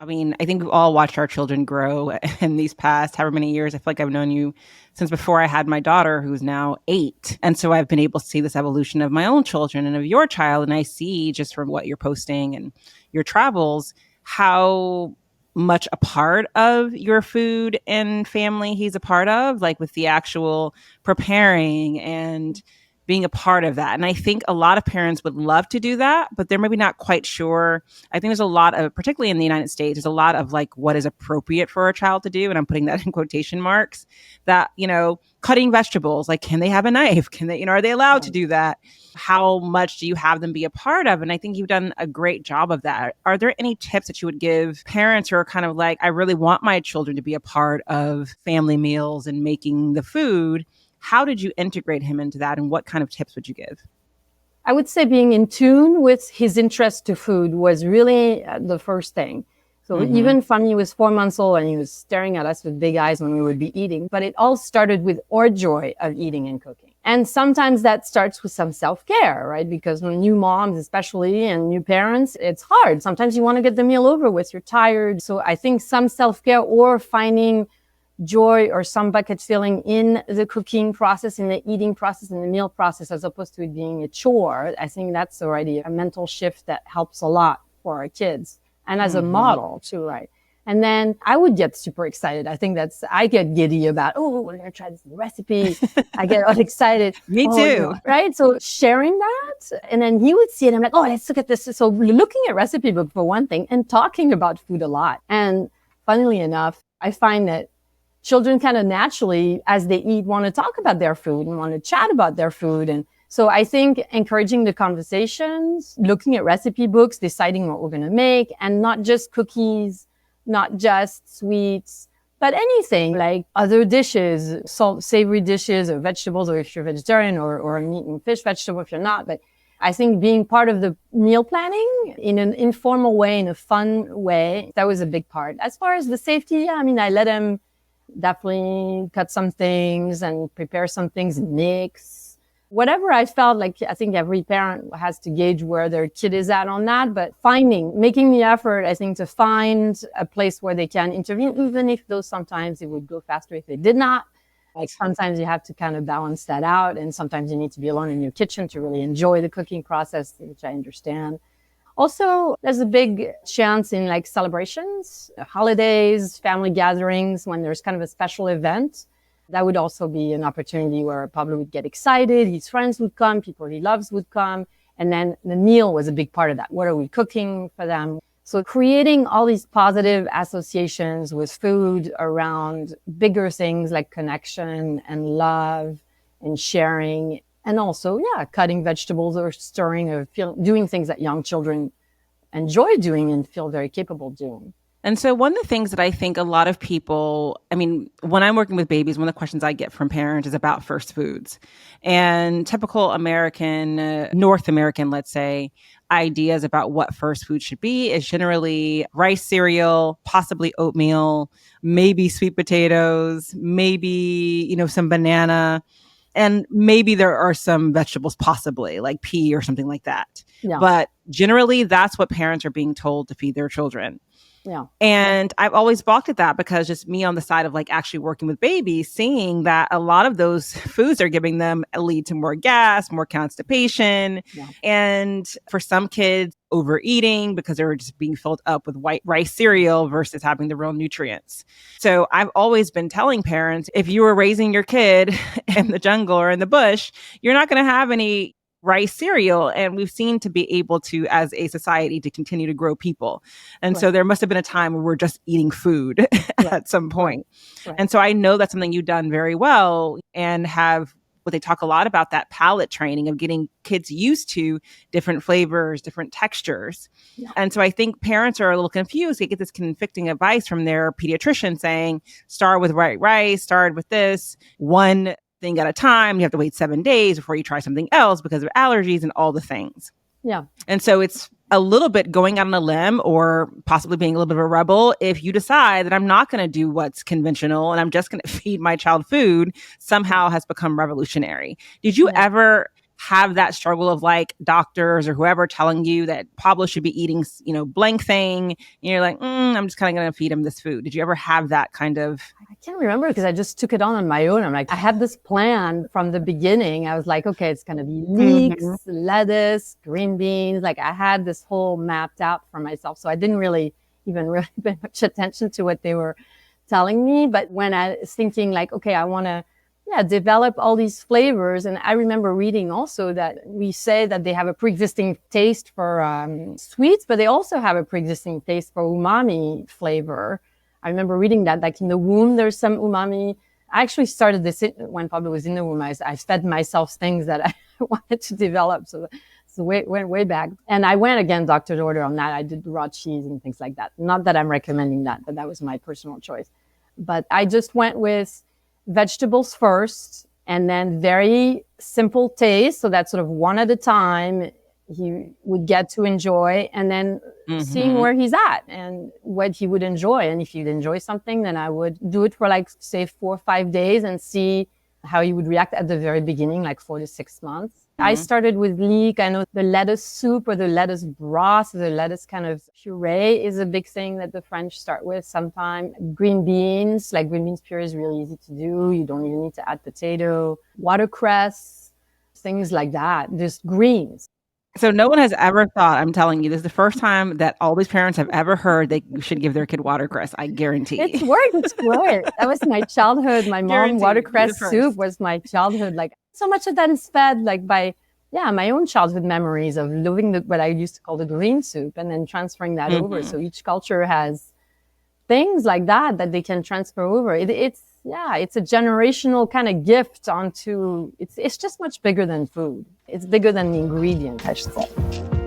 I mean, I think we've all watched our children grow in these past however many years. I feel like I've known you since before I had my daughter, who's now 8. And so I've been able to see this evolution of my own children and of your child. And I see just from what you're posting and your travels, how much a part of your food and family he's a part of, like with the actual preparing and being a part of that. And I think a lot of parents would love to do that, but they're maybe not quite sure. I think there's a lot of, particularly in the United States, there's a lot of like what is appropriate for a child to do. And I'm putting that in quotation marks that, cutting vegetables, like, can they have a knife? Can they, are they allowed to do that? How much do you have them be a part of? And I think you've done a great job of that. Are there any tips that you would give parents who are kind of like, I really want my children to be a part of family meals and making the food? How did you integrate him into that, and what kind of tips would you give? I would say being in tune with his interest to food was really the first thing. So even from he was 4 months old and he was staring at us with big eyes when we would be eating, but it all started with our joy of eating and cooking. And sometimes that starts with some self-care, right? Because when new moms, especially, and new parents, it's hard. Sometimes you want to get the meal over with, you're tired. So I think some self-care or finding joy or some bucket filling in the cooking process, in the eating process, in the meal process, as opposed to it being a chore. I think that's already a mental shift that helps a lot for our kids and as a model too, right? And then I would get super excited. I get giddy about, oh, we're going to try this new recipe. I get all excited. Me too. Right? So sharing that. And then he would see it. I'm like, oh, let's look at this. So looking at recipe book for one thing and talking about food a lot. And funnily enough, I find that children kind of naturally, as they eat, want to talk about their food and want to chat about their food. And so I think encouraging the conversations, looking at recipe books, deciding what we're going to make, and not just cookies, not just sweets, but anything like other dishes, savory dishes or vegetables, or if you're vegetarian, or meat and fish vegetable if you're not. But I think being part of the meal planning in an informal way, in a fun way, that was a big part. As far as the safety, I mean, I let him definitely cut some things and prepare some things and mix. Whatever I felt like, I think every parent has to gauge where their kid is at on that, but making the effort, I think, to find a place where they can intervene, even if those sometimes it would go faster if they did not. Like sometimes you have to kind of balance that out, and sometimes you need to be alone in your kitchen to really enjoy the cooking process, which I understand. Also, there's a big chance in like celebrations, holidays, family gatherings, when there's kind of a special event. That would also be an opportunity where Pablo would get excited, his friends would come, people he loves would come, and then the meal was a big part of that. What are we cooking for them? So creating all these positive associations with food around bigger things like connection and love and sharing. And also, cutting vegetables or stirring or doing things that young children enjoy doing and feel very capable doing. And so one of the things that I think a lot of people, I mean, when I'm working with babies, one of the questions I get from parents is about first foods. And typical American, North American, let's say, ideas about what first food should be is generally rice cereal, possibly oatmeal, maybe sweet potatoes, maybe, some banana. And maybe there are some vegetables, possibly like pea or something like that. Yeah. But generally, that's what parents are being told to feed their children. Yeah. And I've always balked at that because just me on the side of like actually working with babies, seeing that a lot of those foods are giving them lead to more gas, more constipation. Yeah. And for some kids, overeating because they're just being filled up with white rice cereal versus having the real nutrients. So I've always been telling parents, if you were raising your kid in the jungle or in the bush, you're not going to have any rice cereal. And we've seen to be able to, as a society, to continue to grow people. And so there must have been a time where we're just eating food at some point. Right. And so I know that's something you've done very well and have what they talk a lot about, that palate training of getting kids used to different flavors, different textures. Yeah. And so I think parents are a little confused. They get this conflicting advice from their pediatrician saying, start with white rice, start with this one thing at a time. You have to wait 7 days before you try something else because of allergies and all the things. Yeah. And so it's a little bit going out on a limb or possibly being a little bit of a rebel if you decide that I'm not going to do what's conventional and I'm just going to feed my child food somehow has become revolutionary. Did you ever have that struggle of like doctors or whoever telling you that Pablo should be eating, blank thing? And you're like, I'm just kind of going to feed him this food. Did you ever have that kind of? I can't remember because I just took it on my own. I'm like, I had this plan from the beginning. I was like, okay, it's going to be leeks, lettuce, green beans. Like I had this whole mapped out for myself. So I didn't really pay much attention to what they were telling me. But when I was thinking like, okay, I want to develop all these flavors. And I remember reading also that we say that they have a pre-existing taste for sweets, but they also have a pre-existing taste for umami flavor. I remember reading that, like in the womb, there's some umami. I actually started this when Pablo was in the womb. I fed myself things that I wanted to develop. So went way back. And I went again, doctor's order on that. I did raw cheese and things like that. Not that I'm recommending that, but that was my personal choice. But I just went with vegetables first, and then very simple taste. So that's sort of one at a time he would get to enjoy, and then seeing where he's at and what he would enjoy. And if he'd enjoy something, then I would do it for like, say, 4 or 5 days and see how he would react at the very beginning, like 4 to 6 months. I started with leek. I know the lettuce soup or the lettuce broth, the lettuce kind of puree is a big thing that the French start with sometimes. Green beans, like green beans puree is really easy to do. You don't even need to add potato, watercress, things like that, just greens. So no one has ever thought, I'm telling you, this is the first time that all these parents have ever heard they should give their kid watercress. I guarantee. It's worked. It's great. That was my childhood. My mom watercress soup was my childhood. Like so much of that is fed like by, my own childhood memories of loving what I used to call the green soup and then transferring that over. So each culture has things like that they can transfer over. It's a generational kind of gift onto, it's just much bigger than food. It's bigger than the ingredient, I should say.